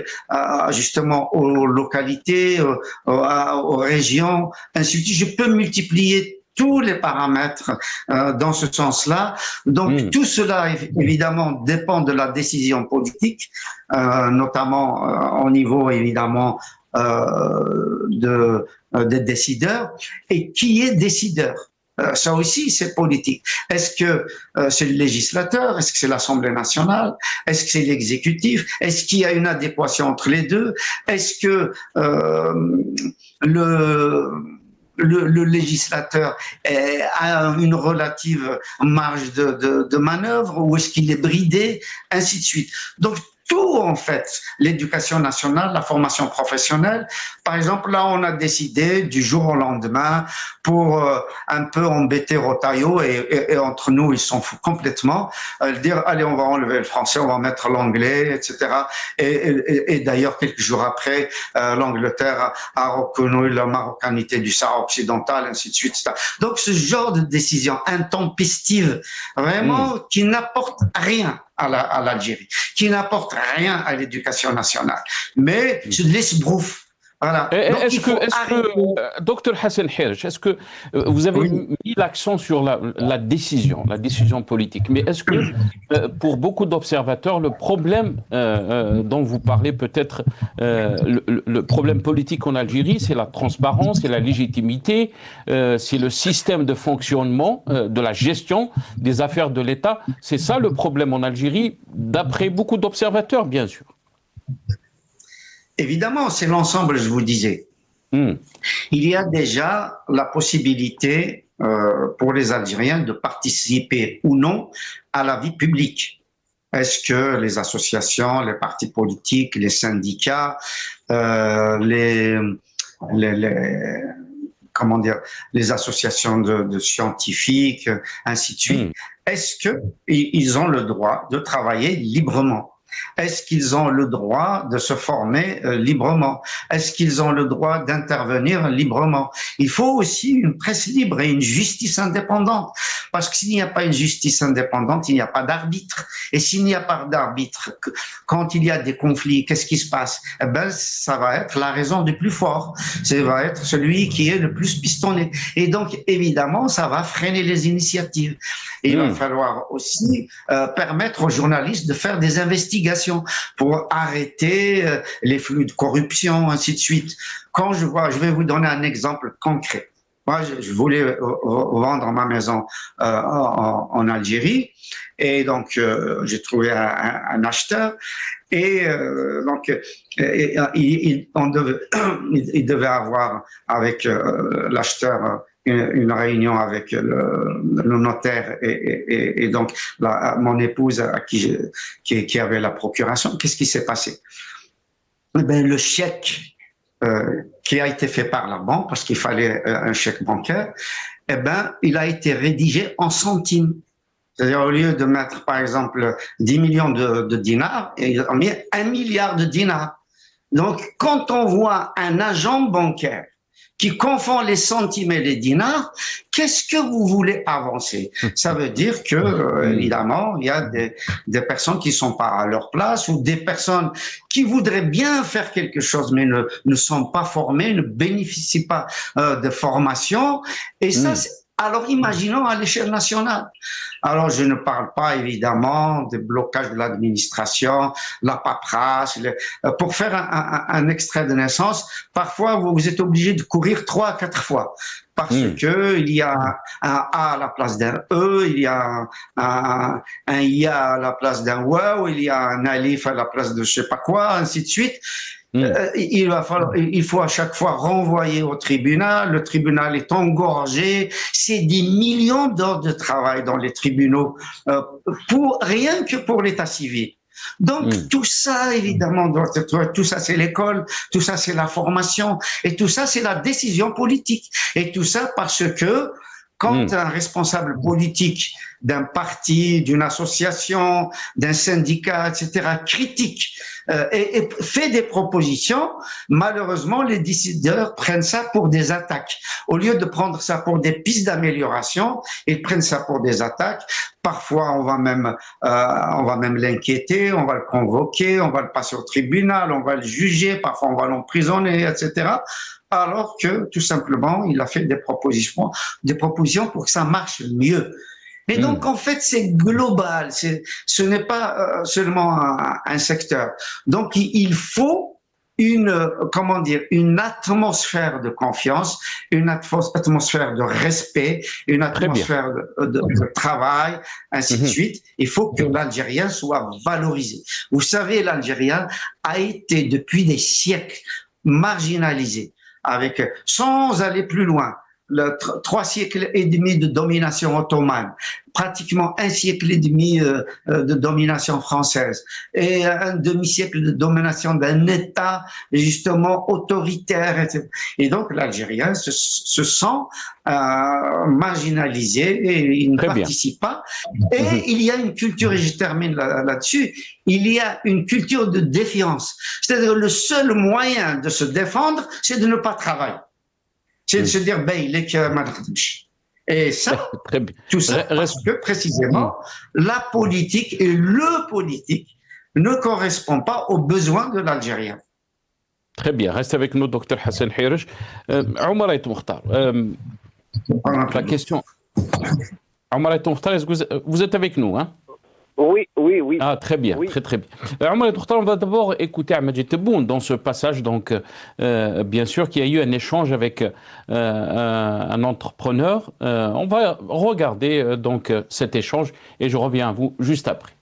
justement aux localités, aux régions, ainsi de suite. Je peux multiplier tous les paramètres dans ce sens-là. Donc tout cela évidemment dépend de la décision politique, notamment au niveau évidemment des décideurs. Et qui est décideur? Ça aussi, c'est politique. Est-ce que c'est le législateur? Est-ce que c'est l'Assemblée nationale? Est-ce que c'est l'exécutif? Est-ce qu'il y a une adéquation entre les deux? Est-ce que le législateur a une relative marge de manœuvre ou est-ce qu'il est bridé? Ainsi de suite. Donc, tout, en fait, l'éducation nationale, la formation professionnelle. Par exemple, là, on a décidé du jour au lendemain pour un peu embêter Rotaillot et entre nous, ils s'en foutent complètement, dire, allez, on va enlever le français, on va mettre l'anglais, etc. Et d'ailleurs, quelques jours après, l'Angleterre a reconnu la marocanité du Sahara occidental, ainsi de suite, etc. Donc, ce genre de décision intempestive, vraiment, qui n'apporte rien à l'Algérie, qui n'apporte rien à l'éducation nationale, mais c'est de l'esbrouf. Voilà. Est-ce que, Dr Hassan Herj, est-ce que vous avez mis l'accent sur la décision politique, mais est-ce que pour beaucoup d'observateurs, le problème dont vous parlez peut-être, le problème politique en Algérie, c'est la transparence, c'est la légitimité, c'est le système de fonctionnement, de la gestion des affaires de l'État. C'est ça le problème en Algérie, d'après beaucoup d'observateurs, bien sûr. Évidemment, c'est l'ensemble, je vous disais. Il y a déjà la possibilité pour les Algériens de participer ou non à la vie publique. Est-ce que les associations, les partis politiques, les syndicats, les associations de scientifiques, ainsi de suite, est-ce qu'ils ont le droit de travailler librement? Est-ce qu'ils ont le droit de se former librement? Est-ce qu'ils ont le droit d'intervenir librement? Il faut aussi une presse libre et une justice indépendante. Parce que s'il n'y a pas une justice indépendante, il n'y a pas d'arbitre. Et s'il n'y a pas d'arbitre, quand il y a des conflits, qu'est-ce qui se passe? Eh ben, ça va être la raison du plus fort. Ça va être celui qui est le plus pistonné. Et donc, évidemment, ça va freiner les initiatives. Et il va falloir aussi permettre aux journalistes de faire des investigations pour arrêter les flux de corruption, ainsi de suite. Quand je vais vous donner un exemple concret. Moi, je voulais vendre ma maison en Algérie et donc j'ai trouvé un acheteur et donc il devait avoir avec l'acheteur une réunion avec le notaire et donc mon épouse qui avait la procuration. Qu'est-ce qui s'est passé? Eh bien, le chèque qui a été fait par la banque, parce qu'il fallait un chèque bancaire, eh ben, il a été rédigé en centimes. C'est-à-dire, au lieu de mettre, par exemple, 10 millions de dinars, ils ont mis 1 milliard de dinars. Donc, quand on voit un agent bancaire qui confond les centimes et les dinars, qu'est-ce que vous voulez avancer? Ça veut dire que, évidemment, il y a des personnes qui ne sont pas à leur place ou des personnes qui voudraient bien faire quelque chose mais ne sont pas formées, ne bénéficient pas de formation. Et ça, alors imaginons à l'échelle nationale. Alors je ne parle pas évidemment des blocages de l'administration, la paperasse. Pour faire un extrait de naissance, parfois vous êtes obligé de courir 3 à 4 fois. Parce que il y a un A à la place d'un E, il y a un I à la place d'un W, il y a un alif à la place de je sais pas quoi, ainsi de suite. Il faut à chaque fois renvoyer au tribunal. Le tribunal est engorgé. C'est des millions d'heures de travail dans les tribunaux rien que pour l'état civil. Donc tout ça, évidemment, tout ça c'est l'école, tout ça c'est la formation, et tout ça c'est la décision politique. Et tout ça parce que quand un responsable politique d'un parti, d'une association, d'un syndicat, etc., critique et fait des propositions, malheureusement, les décideurs prennent ça pour des attaques. Au lieu de prendre ça pour des pistes d'amélioration, ils prennent ça pour des attaques. Parfois, on va même l'inquiéter, on va le convoquer, on va le passer au tribunal, on va le juger, parfois on va l'emprisonner, etc. Alors que, tout simplement, il a fait des propositions pour que ça marche mieux. Et donc, en fait, c'est global. Ce n'est pas seulement un secteur. Donc, il faut une atmosphère de confiance, une atmosphère de respect, une atmosphère de travail, ainsi de suite. Il faut que l'Algérien soit valorisé. Vous savez, l'Algérien a été depuis des siècles marginalisé, sans aller plus loin. 3 siècles et demi de domination ottomane, pratiquement 1 siècle et demi de domination française et un demi-siècle de domination d'un État justement autoritaire, etc. Et donc l'Algérien se sent marginalisé et il ne participe pas. Et il y a une culture, et je termine là-dessus, il y a une culture de défiance. C'est-à-dire le seul moyen de se défendre, c'est de ne pas travailler. C'est de se dire, et ça, tout ça, parce que précisément, la politique et le politique ne correspondent pas aux besoins de l'Algérien. Très bien, reste avec nous, Dr Hassan Hayrach. Omar El Mokhtar, la question. Omar El Mokhtar, est-ce que vous êtes avec nous, hein? Oui. Ah, très bien, oui. Très bien. Omar El Mokhtar, on va d'abord écouter Majid Tebboune dans ce passage, donc, bien sûr, qu'il y a eu un échange avec un entrepreneur. On va regarder donc cet échange et je reviens à vous juste après.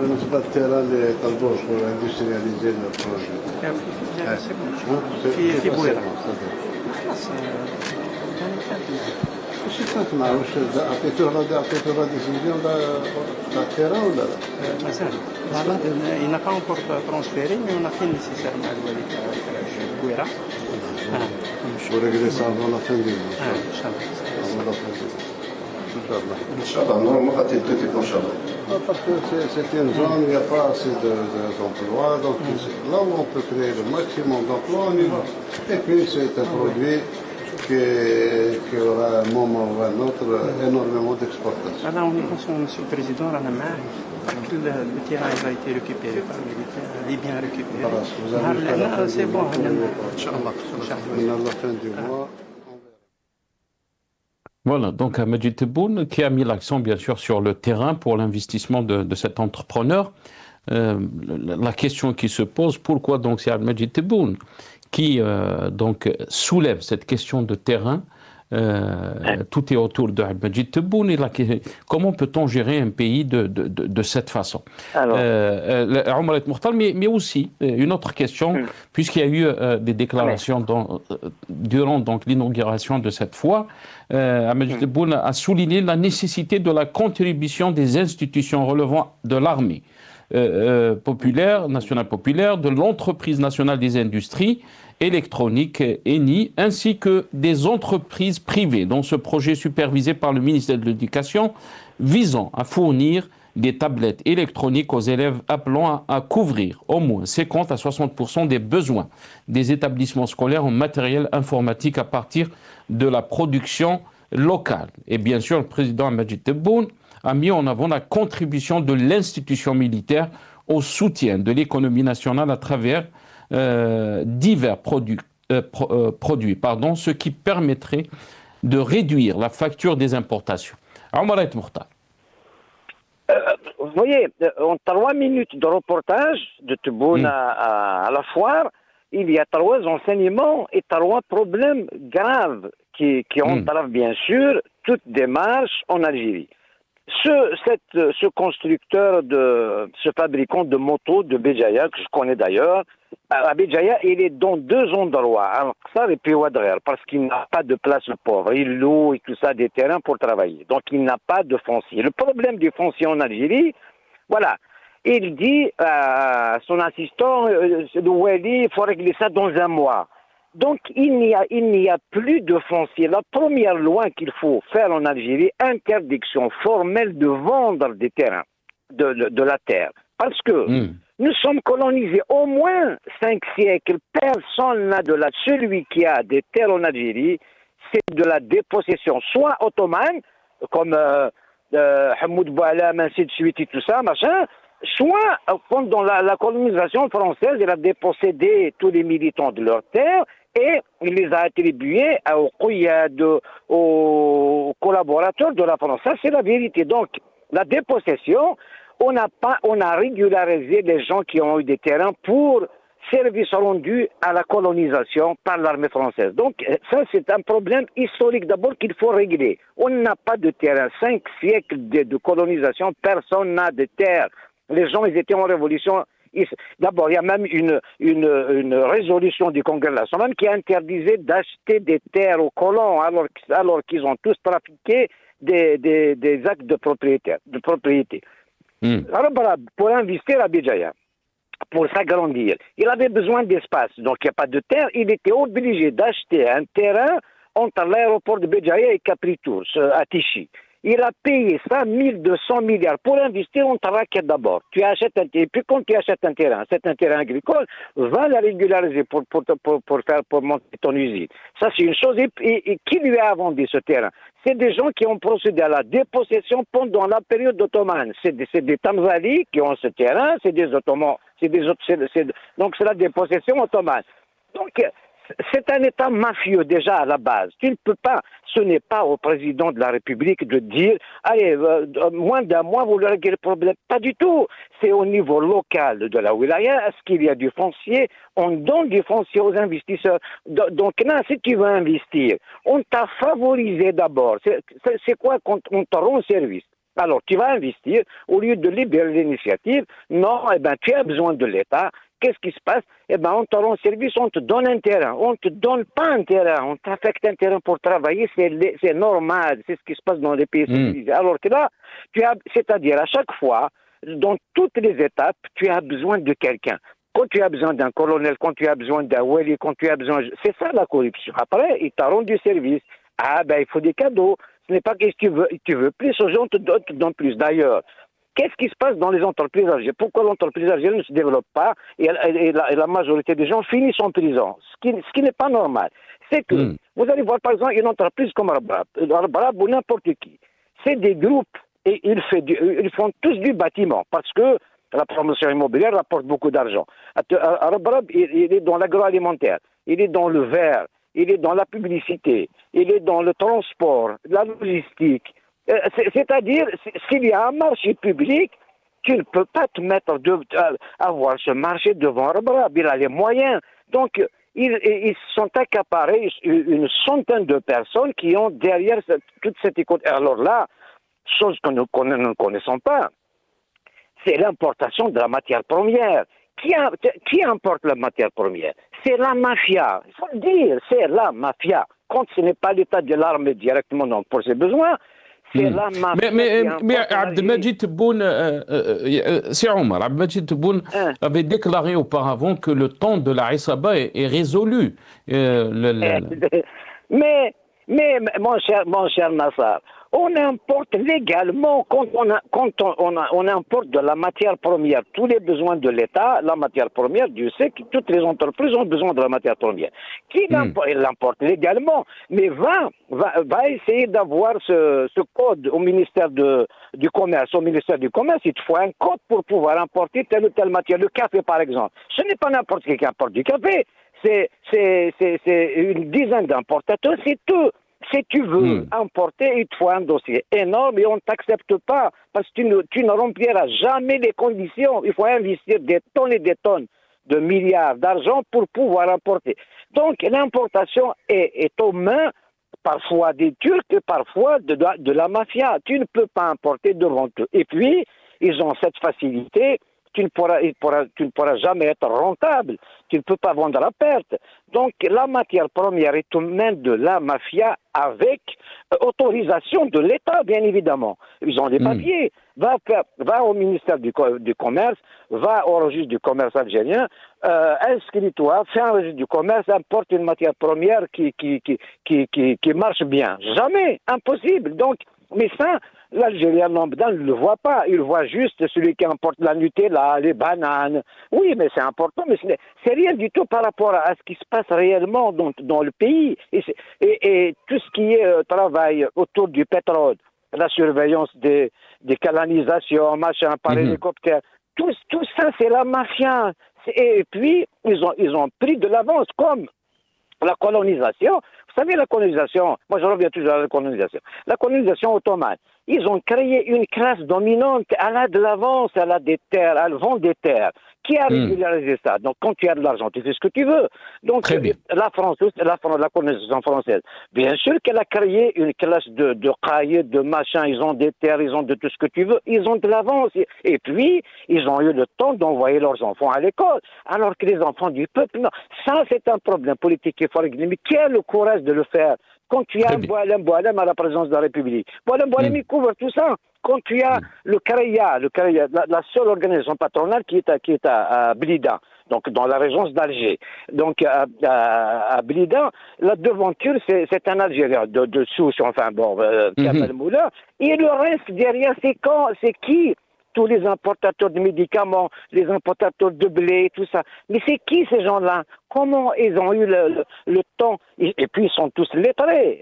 بالنسبة للتيران اللي طلبوه شغل اندسترياليزي البروجي في بويرة واش تسمع واش عطيتوه لا ديسيزيون تاع التيران ولا لا؟ مازال il n'a pas encore transféré mais on a fait le nécessaire مع الوالي تاع بويرة وريغريس avant la fin du mois ان شاء الله ان شاء الله نورمال غاتيدوتي ان شاء الله. Parce que c'est une zone où il n'y a pas assez d'emplois, donc là où on peut créer le maximum d'emplois, on y va. Et puis c'est un produit qui aura un moment ou un autre énormément d'exportation. Alors on est conscient, Monsieur le Président, le terrain a été récupéré par les militaires, il est bien récupéré. C'est bon, Inch'Allah. À la fin du mois. Voilà, donc Majid Tebboune qui a mis l'accent bien sûr sur le terrain pour l'investissement de cet entrepreneur. La question qui se pose, pourquoi donc c'est Majid Tebboune qui donc soulève cette question de terrain? Tout est autour de Majid Tebboune. Comment peut-on gérer un pays de cette façon? Omar El Mokhtar, mais aussi une autre question, puisqu'il y a eu des déclarations durant donc l'inauguration de cette fois. Majid Tebboune a souligné la nécessité de la contribution des institutions relevant de l'armée populaire, nationale populaire, de l'entreprise nationale des industries électroniques, ENI, ainsi que des entreprises privées dans ce projet supervisé par le ministère de l'Éducation visant à fournir des tablettes électroniques aux élèves appelant à couvrir au moins 50 à 60% des besoins des établissements scolaires en matériel informatique à partir de la production locale. Et bien sûr, le président Majid Tebboune a mis en avant la contribution de l'institution militaire au soutien de l'économie nationale à travers divers produits, ce qui permettrait de réduire la facture des importations. Omar El Mokhtar. Vous voyez, en 3 minutes de reportage de Tebboune à la foire, il y a 3 enseignements et 3 problèmes graves qui entravent bien sûr toute démarche en Algérie. Ce constructeur, ce fabricant de motos de Béjaïa, que je connais d'ailleurs, à Béjaïa, il est dans 2 endroits, à Al-Qsar et puis Ouadrer, parce qu'il n'a pas de place pauvre. Il loue et tout ça des terrains pour travailler. Donc il n'a pas de foncier. Le problème du foncier en Algérie, voilà. Il dit à son assistant, le Wali, il faut régler ça dans 1 mois. Donc, il n'y a plus de foncier. La première loi qu'il faut faire en Algérie, interdiction formelle de vendre des terrains, de la terre. Parce que nous sommes colonisés au moins 5 siècles. Personne n'a celui qui a des terres en Algérie, c'est de la dépossession, soit ottomane, comme Hamoud Boualam, ainsi de suite et tout ça, machin, soit pendant la colonisation française, il a dépossédé tous les militants de leurs terres et il les a attribués aux Qouyad, aux collaborateurs de la France. Ça, c'est la vérité. Donc, la dépossession, on a régularisé les gens qui ont eu des terrains pour service rendu à la colonisation par l'armée française. Donc, ça, c'est un problème historique d'abord qu'il faut régler. On n'a pas de terrain. 5 siècles de colonisation, personne n'a de terre. Les gens, ils étaient en révolution. D'abord, il y a même une résolution du Congrès national qui interdisait d'acheter des terres aux colons alors qu'ils ont tous trafiqué des actes de propriété. Alors, voilà, pour investir à Béjaïa, pour s'agrandir, il avait besoin d'espace. Donc, il n'y a pas de terre. Il était obligé d'acheter un terrain entre l'aéroport de Béjaïa et Capritour, à Tichy. Il a payé ça 1200 milliards. Pour investir, on te raquette d'abord. Tu achètes et puis quand tu achètes un terrain, c'est un terrain agricole, va la régulariser pour monter ton usine. Ça, c'est une chose. Et qui lui a vendu ce terrain? C'est des gens qui ont procédé à la dépossession pendant la période ottomane. C'est des Tanzalis qui ont ce terrain, c'est des Ottomans. Donc, c'est la dépossession ottomane. Donc, c'est un État mafieux déjà à la base. Tu ne peux pas, ce n'est pas au président de la République de dire, allez, moins d'1 mois, vous leur réglez le problème. Pas du tout. C'est au niveau local de la wilaya. Est-ce qu'il y a du foncier? On donne du foncier aux investisseurs. Donc là, si tu veux investir, on t'a favorisé d'abord. C'est quoi qu'on te rend service? Alors, tu vas investir, au lieu de libérer l'initiative, non, tu as besoin de l'État. Qu'est-ce qui se passe? On te rend service, on te donne un terrain. On ne te donne pas un terrain, on t'affecte un terrain pour travailler, c'est normal, c'est ce qui se passe dans les pays civilisés. Alors que là, c'est-à-dire à chaque fois, dans toutes les étapes, tu as besoin de quelqu'un. Quand tu as besoin d'un colonel, quand tu as besoin d'un wali, quand tu as besoin... C'est ça la corruption. Après, il t'a rendu service. Il faut des cadeaux. Ce n'est pas que tu veux plus, aux gens te donnent plus. D'ailleurs, qu'est-ce qui se passe dans les entreprises algériennes? Pourquoi l'entreprise algérienne ne se développe pas et la majorité des gens finissent en prison? Ce qui n'est pas normal. C'est que vous allez voir par exemple une entreprise comme Arbrab ou n'importe qui. C'est des groupes et ils font tous du bâtiment parce que la promotion immobilière rapporte beaucoup d'argent. Arbrab, il est dans l'agroalimentaire, il est dans le verre, il est dans la publicité, il est dans le transport, la logistique. C'est-à-dire, s'il y a un marché public, tu ne peux pas te mettre avoir ce marché devant Arbrab. Il a les moyens. Donc, ils sont accaparés une centaine de personnes qui ont derrière toute cette économie. Alors là, chose que nous ne connaissons pas, c'est l'importation de la matière première. Qui importe la matière première? C'est la mafia. Il faut le dire, c'est la mafia. Quand ce n'est pas l'État de l'armée directement donc pour ses besoins, c'est la mafia. Mais Abdelmajid Tebboune, c'est Omar, Abdelmajid Tebboune avait déclaré auparavant que le temps de la Issaba est résolu. Mais mon cher Nassar, on importe légalement, quand on importe de la matière première, tous les besoins de l'État, la matière première, Dieu sait que toutes les entreprises ont besoin de la matière première. Qui l'importe légalement, mais va essayer d'avoir ce code au ministère du Commerce. Au ministère du Commerce, il te faut un code pour pouvoir importer telle ou telle matière. Le café, par exemple. Ce n'est pas n'importe qui importe du café. C'est une dizaine d'importateurs, c'est tout. Si tu veux importer, il te faut un dossier énorme et on ne t'accepte pas parce que tu ne rempliras jamais les conditions. Il faut investir des tonnes et des tonnes de milliards d'argent pour pouvoir importer. Donc l'importation est aux mains parfois des Turcs et parfois de la mafia. Tu ne peux pas importer devant eux. Et puis, ils ont cette facilité. Tu ne pourras jamais être rentable. Tu ne peux pas vendre à perte. Donc, la matière première est aux mains de la mafia avec autorisation de l'État, bien évidemment. Ils ont des papiers. Va au ministère du Commerce, va au registre du commerce algérien, inscris-toi, fais un registre du commerce, importe une matière première qui marche bien. Jamais, impossible. Donc, mais ça, l'Algérien lambda ne le voit pas. Il voit juste celui qui importe la Nutella, les bananes. Oui, mais c'est important, mais c'est rien du tout par rapport à ce qui se passe réellement dans le pays. Et tout ce qui est travail autour du pétrole, la surveillance des canalisations, machin, par hélicoptère, tout ça, c'est la mafia. Et puis, ils ont pris de l'avance, comme la colonisation. Vous savez, la colonisation, moi je reviens toujours à la colonisation. La colonisation ottomane, ils ont créé une classe dominante, elle a de l'avance, elle a des terres, elle vend des terres. Qui a régularisé ça? Donc quand tu as de l'argent, tu fais ce que tu veux. Donc la colonisation française, bien sûr qu'elle a créé une classe de cahiers, de machins, ils ont des terres, ils ont de tout ce que tu veux, ils ont de l'avance. Et puis, ils ont eu le temps d'envoyer leurs enfants à l'école, alors que les enfants du peuple, non. Ça, c'est un problème politique qu'il faut régler. Mais qui a le courage de le faire? Quand tu as Boualem à la présidence de la République, Boualem il couvre tout ça. Quand tu as le CREA, la seule organisation patronale qui est à Blida, donc dans la région d'Alger. Donc à Blida, la devanture, c'est un Algérien de souche, enfin bon, Kamel Moula. Et le reste derrière, c'est qui? Tous les importateurs de médicaments, les importateurs de blé, tout ça. Mais c'est qui ces gens-là? Comment ils ont eu le temps? Et puis ils sont tous lettrés.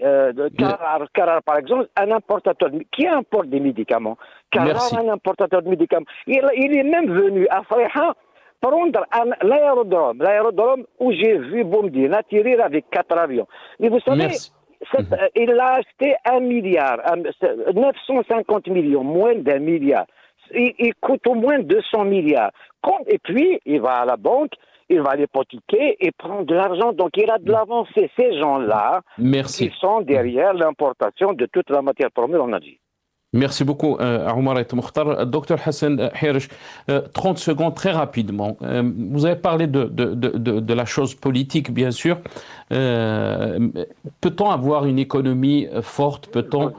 Carrar, par exemple, un importateur. Qui importe des médicaments? Carrar, un importateur de médicaments. Il est même venu à Freiha prendre l'aérodrome où j'ai vu Boumdine atterrir avec 4 avions. Mais vous savez, il a acheté 1 milliard, 950 millions, moins d'1 milliard. Il coûte au moins 200 milliards. Et puis, il va à la banque, il va l'hypothéquer et prendre de l'argent. Donc, il a de l'avance. Ces gens-là, ils sont derrière l'importation de toute la matière première en Algérie. Merci beaucoup, Omar Et Mokhtar. Docteur Hassan Heriche, 30 secondes très rapidement. Vous avez parlé de la chose politique, bien sûr. Peut-on avoir une économie forte? Peut-on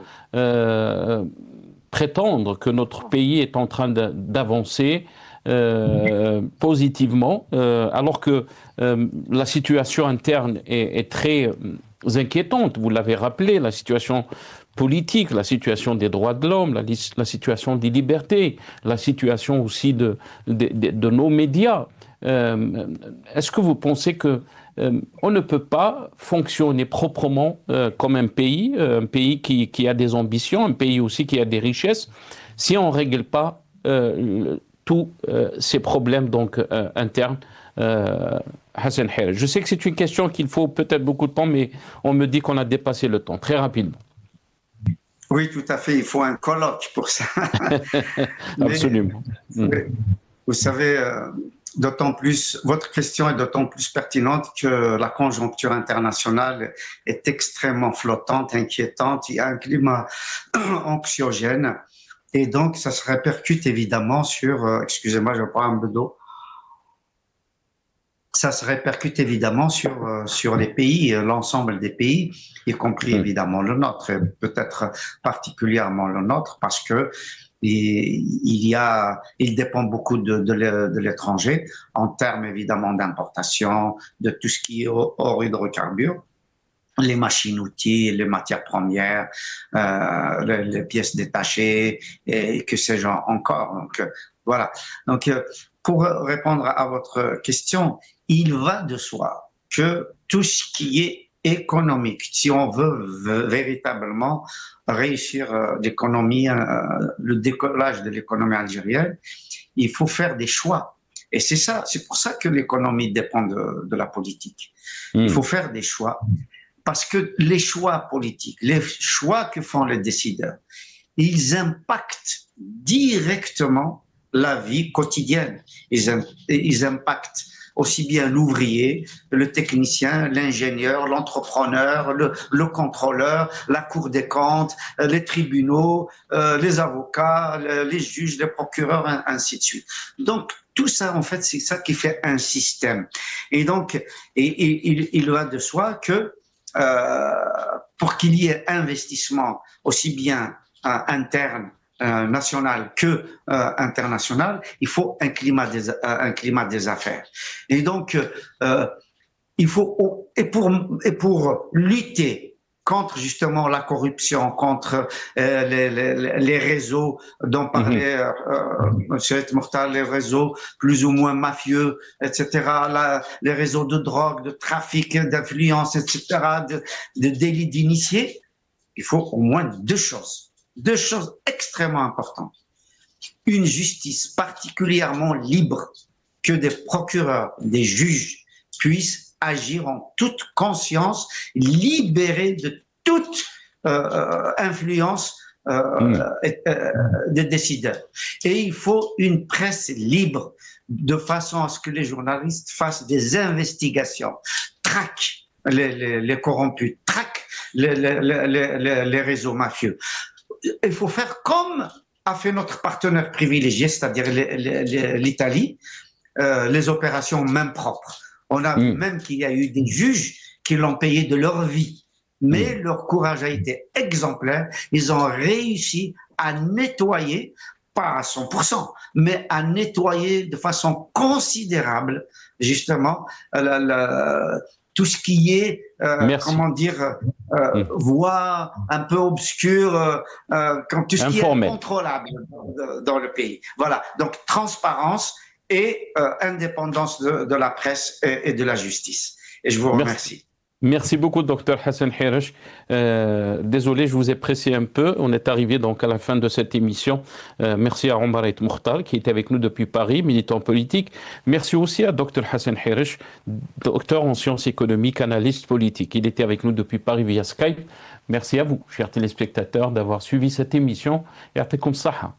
prétendre que notre pays est en train d'avancer positivement, alors que la situation interne est très inquiétante? Vous l'avez rappelé, la situation politique, la situation des droits de l'homme, la situation des libertés, la situation aussi de nos médias. Est-ce que vous pensez que on ne peut pas fonctionner proprement comme un pays qui a des ambitions, un pays aussi qui a des richesses, si on ne règle pas tous ces problèmes donc internes? Hassan Heriche, je sais que c'est une question qu'il faut peut-être beaucoup de temps, mais on me dit qu'on a dépassé le temps. Très rapidement. Oui, tout à fait. Il faut un colloque pour ça. Absolument. Vous savez, d'autant plus, votre question est d'autant plus pertinente que la conjoncture internationale est extrêmement flottante, inquiétante. Il y a un climat anxiogène et donc ça se répercute évidemment sur, excusez-moi, je prends un peu d'eau. Ça se répercute évidemment sur les pays, l'ensemble des pays, y compris évidemment le nôtre, et peut-être particulièrement le nôtre, parce que il dépend beaucoup de l'étranger en termes évidemment d'importation, de tout ce qui est hors hydrocarbures, les machines-outils, les matières premières, les pièces détachées, et que sais-je encore. Donc, voilà. Donc, pour répondre à votre question, il va de soi que tout ce qui est économique, si on veut véritablement réussir l'économie, le décollage de l'économie algérienne, il faut faire des choix. Et c'est pour ça que l'économie dépend de la politique. Il faut faire des choix. Parce que les choix politiques, les choix que font les décideurs, ils impactent directement la vie quotidienne. Ils impactent aussi bien l'ouvrier, le technicien, l'ingénieur, l'entrepreneur, le contrôleur, la Cour des comptes, les tribunaux, les avocats, les juges, les procureurs, ainsi de suite. Donc, tout ça, en fait, c'est ça qui fait un système. Et donc, il va de soi que pour qu'il y ait investissement aussi bien interne, national que international, il faut un climat des affaires. Et donc, il faut et pour lutter contre justement la corruption, contre les réseaux dont parlait M. Mortal, les réseaux plus ou moins mafieux, etc., les réseaux de drogue, de trafic, d'influence, etc., de délits d'initiés, il faut au moins deux choses extrêmement importantes. Une justice particulièrement libre, que des procureurs, des juges puissent agir en toute conscience, libérés de toute influence des décideurs. Et il faut une presse libre, de façon à ce que les journalistes fassent des investigations, traquent les corrompus, traquent les réseaux mafieux. Il faut faire comme a fait notre partenaire privilégié, c'est-à-dire l'Italie, les opérations main propre. On a vu même qu'il y a eu des juges qui l'ont payé de leur vie, mais leur courage a été exemplaire. Ils ont réussi à nettoyer, pas à 100%, mais à nettoyer de façon considérable, justement, tout ce qui est, comment dire, voie un peu obscure, tout ce qui est incontrôlable dans le pays. Voilà, donc transparence et indépendance de la presse et de la justice. Et je vous remercie. Merci beaucoup, Dr Hassan Hirish. Désolé, je vous ai pressé un peu. On est arrivé donc à la fin de cette émission. Merci à Omar Ait Mokhtar qui était avec nous depuis Paris, militant politique. Merci aussi à Dr Hassan Hirish, docteur en sciences économiques, analyste politique. Il était avec nous depuis Paris via Skype. Merci à vous, chers téléspectateurs, d'avoir suivi cette émission. Et à saha.